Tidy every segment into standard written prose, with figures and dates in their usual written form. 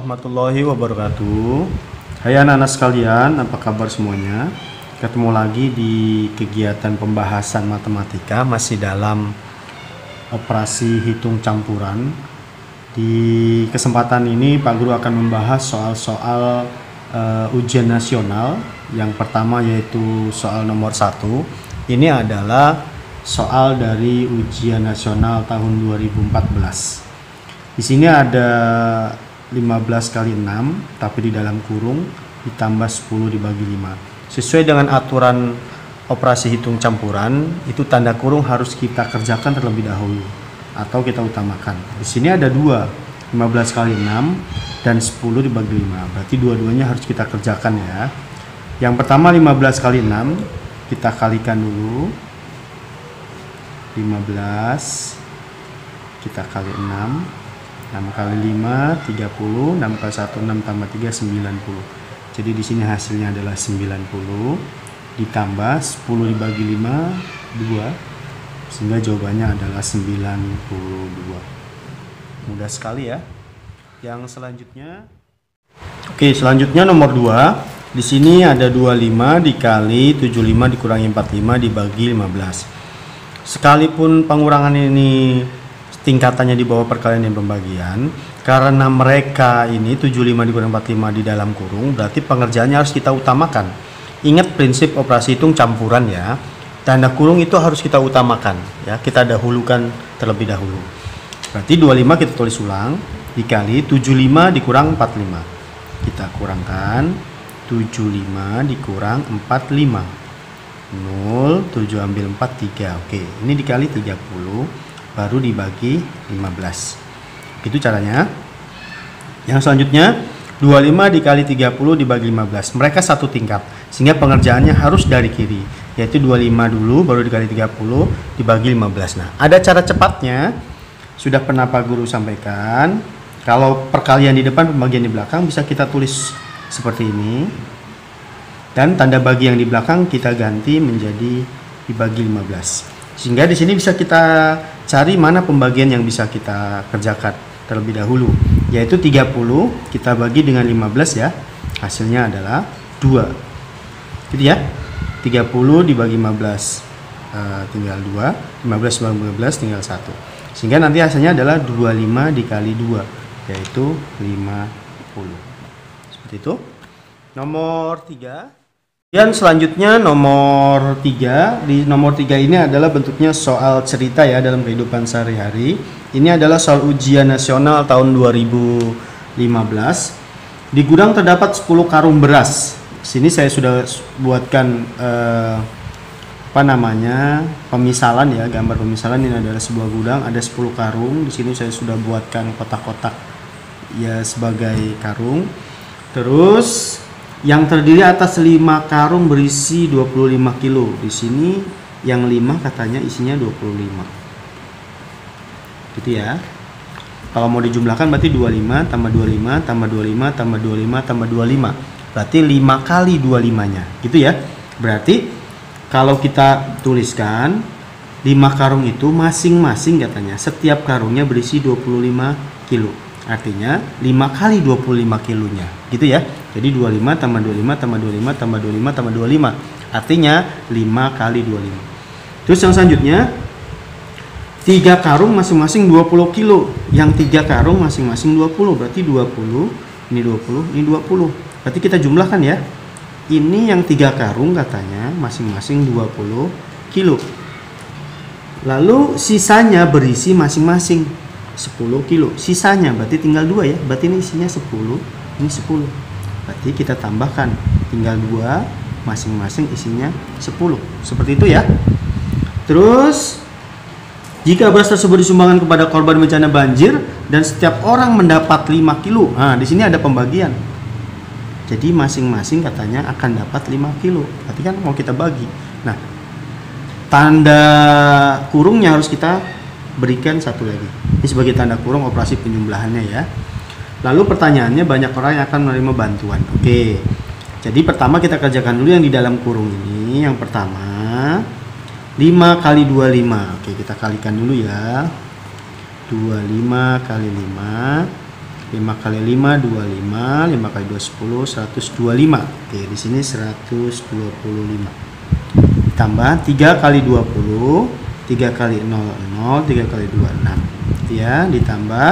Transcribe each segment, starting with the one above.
warahmatullahi wabarakatuh. Hai anak-anak sekalian, apa kabar semuanya? Ketemu lagi di kegiatan pembahasan matematika masih dalam operasi hitung campuran. Di kesempatan ini Pak Guru akan membahas soal-soal ujian nasional. Yang pertama yaitu soal nomor 1. Ini adalah soal dari ujian nasional tahun 2014. Di sini ada 15 kali 6, tapi di dalam kurung ditambah 10 dibagi 5. Sesuai dengan aturan operasi hitung campuran, itu tanda kurung harus kita kerjakan terlebih dahulu atau kita utamakan. Di sini ada 2, 15 kali 6 dan 10 dibagi 5. Berarti dua-duanya harus kita kerjakan ya. Yang pertama 15 kali 6, kita kalikan dulu. 15 kita kali 6, 6 kali 5 30, 6 kali 1 6 tambah 3 90. Jadi di sini hasilnya adalah 90 ditambah 10 dibagi 5 2, sehingga jawabannya adalah 92. Mudah sekali ya. Yang selanjutnya, oke, selanjutnya nomor 2. Di sini ada 25 dikali 75 dikurangi 45 dibagi 15. Sekalipun pengurangan ini tingkatannya di bawah perkalian dan pembagian, karena mereka ini 75 dikurangi 45 di dalam kurung, berarti pengerjaannya harus kita utamakan. Ingat prinsip operasi hitung campuran ya, tanda kurung itu harus kita utamakan ya, kita dahulukan terlebih dahulu. Berarti 25 kita tulis ulang dikali 75 dikurang 45, kita kurangkan 75 dikurang 45, 0, 7 ambil 4 3. Oke, ini dikali 30 baru dibagi 15. Itu caranya. Yang selanjutnya 25 dikali 30 dibagi 15. Mereka satu tingkat, sehingga pengerjaannya harus dari kiri, yaitu 25 dulu baru dikali 30 dibagi 15. Nah, ada cara cepatnya, sudah pernah Pak Guru sampaikan. Kalau perkalian di depan, pembagian di belakang, bisa kita tulis seperti ini. Dan tanda bagi yang di belakang kita ganti menjadi dibagi 15. Sehingga di sini bisa kita cari mana pembagian yang bisa kita kerjakan terlebih dahulu, yaitu 30 kita bagi dengan 15 ya, hasilnya adalah 2 gitu ya. 30 dibagi 15 tinggal 2, 15 dibagi 15 tinggal 1, sehingga nanti hasilnya adalah 25 dikali 2 yaitu 50. Seperti itu. Nomor 3. Dan selanjutnya nomor 3. Di nomor 3 ini adalah bentuknya soal cerita ya dalam kehidupan sehari-hari. Ini adalah soal ujian nasional tahun 2015. Di gudang terdapat 10 karung beras. Sini saya sudah buatkan pemisalan ya, gambar pemisalan. Ini adalah sebuah gudang, ada 10 karung. Di sini saya sudah buatkan kotak-kotak ya sebagai karung. Terus yang terdiri atas 5 karung berisi 25 kilo. Di sini yang 5 katanya isinya 25. Gitu ya. Kalau mau dijumlahkan berarti 25 tambah 25 tambah 25 tambah 25 tambah 25. Berarti 5 kali 25-nya. Gitu ya. Berarti kalau kita tuliskan 5 karung itu masing-masing katanya setiap karungnya berisi 25 kilo. Artinya 5 kali 25 kilonya. Gitu ya. Jadi 25 tambah 25 tambah 25 tambah 25 tambah 25. Artinya 5 kali 25. Terus yang selanjutnya 3 karung masing-masing 20 kilo. Yang 3 karung masing-masing 20. Berarti 20, ini 20, ini 20. Berarti kita jumlahkan ya. Ini yang 3 karung katanya masing-masing 20 kilo. Lalu sisanya berisi masing-masing 10 kilo. Sisanya berarti tinggal 2 ya. Berarti ini isinya 10, ini 10. Berarti kita tambahkan tinggal 2, masing-masing isinya 10. Seperti itu ya. Terus jika beras tersebut disumbangkan kepada korban bencana banjir dan setiap orang mendapat 5 kilo. Nah, di sini ada pembagian. Jadi masing-masing katanya akan dapat 5 kilo. Berarti kan mau kita bagi. Nah, tanda kurungnya harus kita berikan satu lagi. Ini sebagai tanda kurung operasi penjumlahannya ya. Lalu pertanyaannya, banyak orang yang akan menerima bantuan. Oke. Jadi pertama kita kerjakan dulu yang di dalam kurung ini. Yang pertama 5 kali 25. Oke, kita kalikan dulu ya. 25 kali 5 5 kali 5 25, 5 kali 2 10, 125. Oke, di sini 125. Ditambah 3 kali 20, 3 kali 0 0, 3 kali 2 6. Ya, ditambah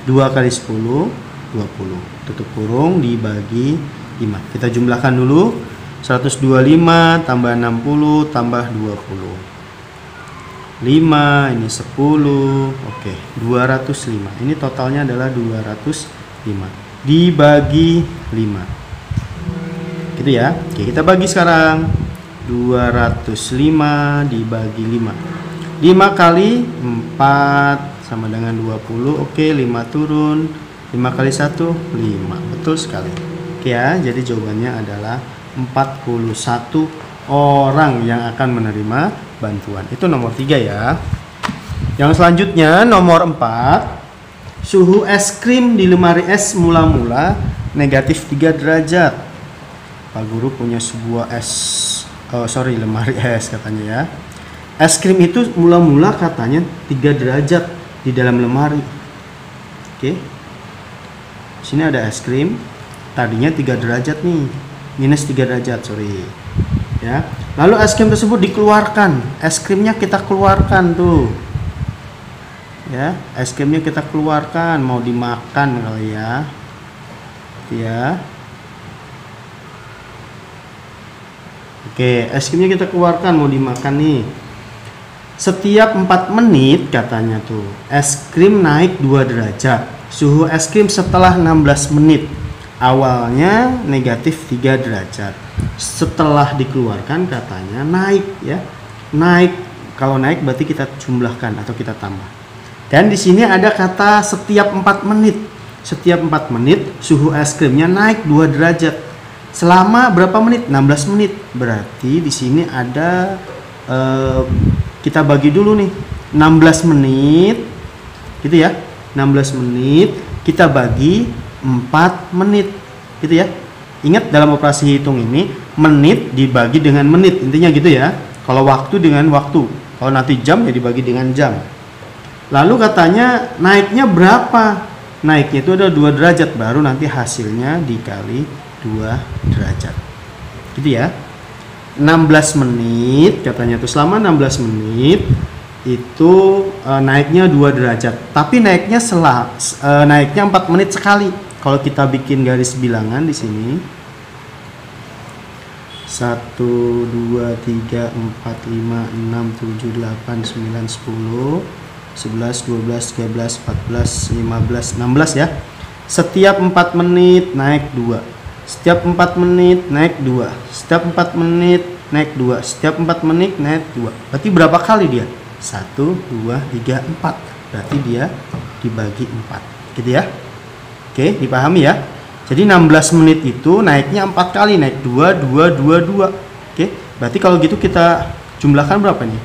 2 kali 10 20. Tutup kurung dibagi 5. Kita jumlahkan dulu. 125 tambah 60 tambah 20. 5 ini 10. Oke, 205. Ini totalnya adalah 205 dibagi 5. Gitu ya. Oke, kita bagi sekarang. 205 dibagi 5. 5 kali 4 sama dengan 20. Oke, 5 turun. 5 kali 1 5. Betul sekali. Oke ya, jadi jawabannya adalah 41 orang yang akan menerima bantuan. Itu nomor 3 ya. Yang selanjutnya nomor 4. Suhu es krim di lemari es mula-mula negatif 3 derajat. Pak Guru punya sebuah lemari es katanya ya. Es krim itu mula-mula katanya 3 derajat di dalam lemari. Oke. Sini ada es krim. Tadinya 3 derajat nih. Minus 3 derajat, sorry. Ya. Lalu es krim tersebut dikeluarkan. Es krimnya kita keluarkan tuh. Ya, es krimnya kita keluarkan, mau dimakan kali ya. Ya. Oke, es krimnya kita keluarkan, mau dimakan nih. Setiap 4 menit katanya tuh, es krim naik 2 derajat. Suhu es krim setelah 16 menit. Awalnya negatif 3 derajat. Setelah dikeluarkan katanya naik ya. Naik. Kalau naik berarti kita jumlahkan atau kita tambah. Dan di sini ada kata setiap 4 menit. Setiap 4 menit suhu es krimnya naik 2 derajat. Selama berapa menit? 16 menit. Berarti di sini ada kita bagi dulu nih. 16 menit. Gitu ya. 16 menit kita bagi 4 menit. Gitu ya. Ingat dalam operasi hitung ini menit dibagi dengan menit. Intinya gitu ya. Kalau waktu dengan waktu. Kalau nanti jam ya dibagi dengan jam. Lalu katanya naiknya berapa? Naiknya itu ada 2 derajat, baru nanti hasilnya dikali 2 derajat. Gitu ya. 16 menit katanya tuh, selama 16 menit itu naiknya 2 derajat. Tapi naiknya naiknya 4 menit sekali. Kalau kita bikin garis bilangan di sini 1 2 3 4 5 6 7 8 9 10 11, 12, 13, 14, 15, 16 ya. Setiap 4 menit naik 2. Setiap 4 menit naik 2. Setiap 4 menit naik 2. Setiap 4 menit naik 2. Berarti berapa kali dia? 1, 2, 3, 4. Berarti dia dibagi 4. Gitu ya. Oke, dipahami ya. Jadi 16 menit itu naiknya 4 kali. Naik 2, 2, 2, 2. Oke, berarti kalau gitu kita jumlahkan berapa nih?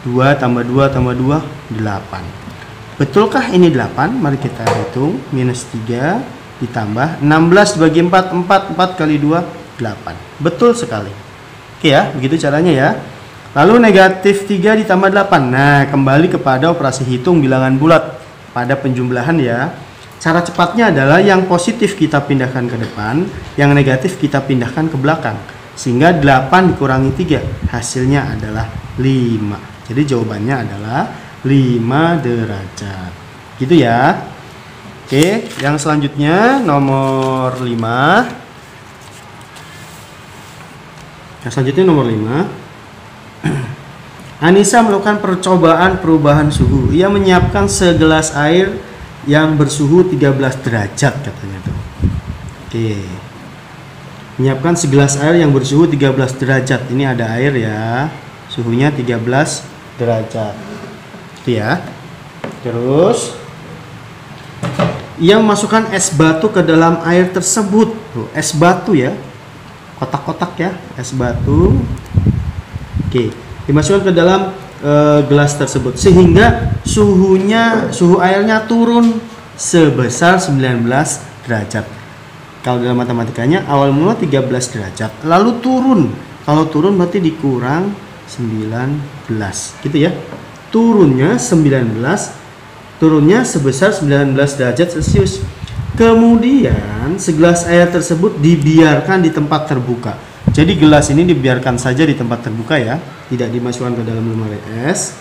2 tambah 2 tambah 2 8. Betulkah ini 8? Mari kita hitung. Minus 3 ditambah 16 dibagi 4 4 kali 2 8. Betul sekali. Oke ya, begitu caranya ya. Lalu negatif 3 ditambah 8. Nah, kembali kepada operasi hitung bilangan bulat pada penjumlahan ya. Cara cepatnya adalah yang positif kita pindahkan ke depan, yang negatif kita pindahkan ke belakang. Sehingga 8 dikurangi 3 hasilnya adalah 5. Jadi jawabannya adalah 5 derajat. Gitu ya. Oke, yang selanjutnya nomor 5. Yang selanjutnya nomor 5. Anissa melakukan percobaan perubahan suhu. Ia menyiapkan segelas air yang bersuhu 13 derajat katanya tuh. Oke. Menyiapkan segelas air yang bersuhu 13 derajat. Ini ada air ya. Suhunya 13 derajat. Itu ya. Terus ia memasukkan es batu ke dalam air tersebut. Tuh, es batu ya. Kotak-kotak ya, es batu. Oke, dimasukkan ke dalam gelas tersebut sehingga suhu airnya turun sebesar 19 derajat. Kalau dalam matematikanya awal mula 13 derajat, lalu turun. Kalau turun berarti dikurang 19, gitu ya. Turunnya 19, turunnya sebesar 19 derajat Celcius. Kemudian segelas air tersebut dibiarkan di tempat terbuka. Jadi gelas ini dibiarkan saja di tempat terbuka ya, tidak dimasukkan ke dalam lemari es.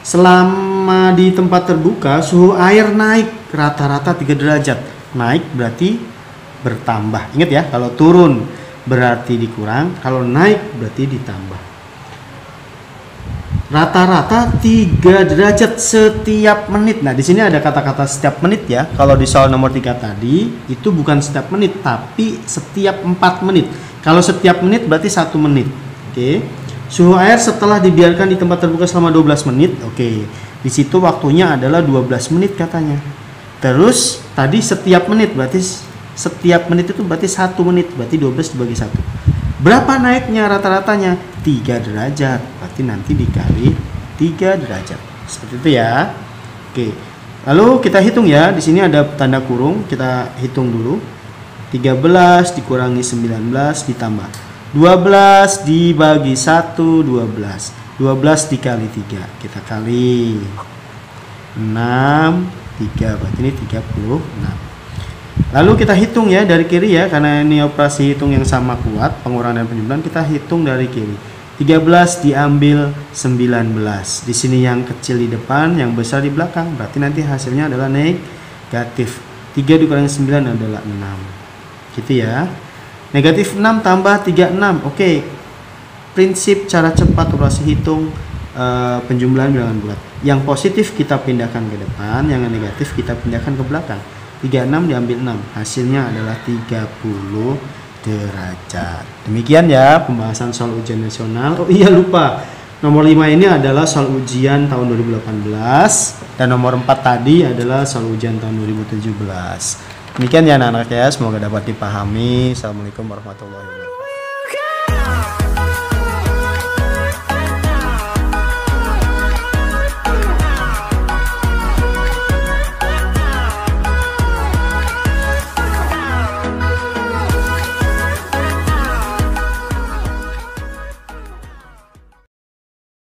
Selama di tempat terbuka suhu air naik rata-rata 3 derajat. Naik berarti bertambah. Ingat ya, kalau turun berarti dikurang, kalau naik berarti ditambah. Rata-rata 3 derajat setiap menit. Nah, di sini ada kata-kata setiap menit ya. Kalau di soal nomor 3 tadi itu bukan setiap menit, tapi setiap 4 menit. Kalau setiap menit berarti 1 menit. Oke. Suhu air setelah dibiarkan di tempat terbuka selama 12 menit. Oke. Di situ waktunya adalah 12 menit katanya. Terus tadi setiap menit berarti setiap menit itu berarti 1 menit. Berarti 12 dibagi 1. Berapa naiknya rata-ratanya? 3 derajat. Berarti nanti dikali 3 derajat. Seperti itu ya. Oke. Lalu kita hitung ya. Di sini ada tanda kurung. Kita hitung dulu. 13 dikurangi 19 ditambah 12 dibagi 1 12. 12 dikali 3. Kita kali 6 3. Berarti ini 36. Lalu kita hitung ya dari kiri ya, karena ini operasi hitung yang sama kuat, pengurangan dan penjumlahan, kita hitung dari kiri. 13 diambil 19. Di sini yang kecil di depan, yang besar di belakang. Berarti nanti hasilnya adalah negatif. 3 dikurangi 9 adalah 6. Gitu ya. Negatif 6 tambah 36. Oke. Prinsip cara cepat operasi hitung penjumlahan bilangan bulat. Yang positif kita pindahkan ke depan, yang negatif kita pindahkan ke belakang. 36 diambil 6, hasilnya adalah 30 derajat. Demikian ya pembahasan soal ujian nasional. Oh iya lupa, nomor 5 ini adalah soal ujian tahun 2018 dan nomor 4 tadi adalah soal ujian tahun 2017. Demikian ya anak-anak ya, semoga dapat dipahami. Assalamualaikum warahmatullahi wabarakatuh.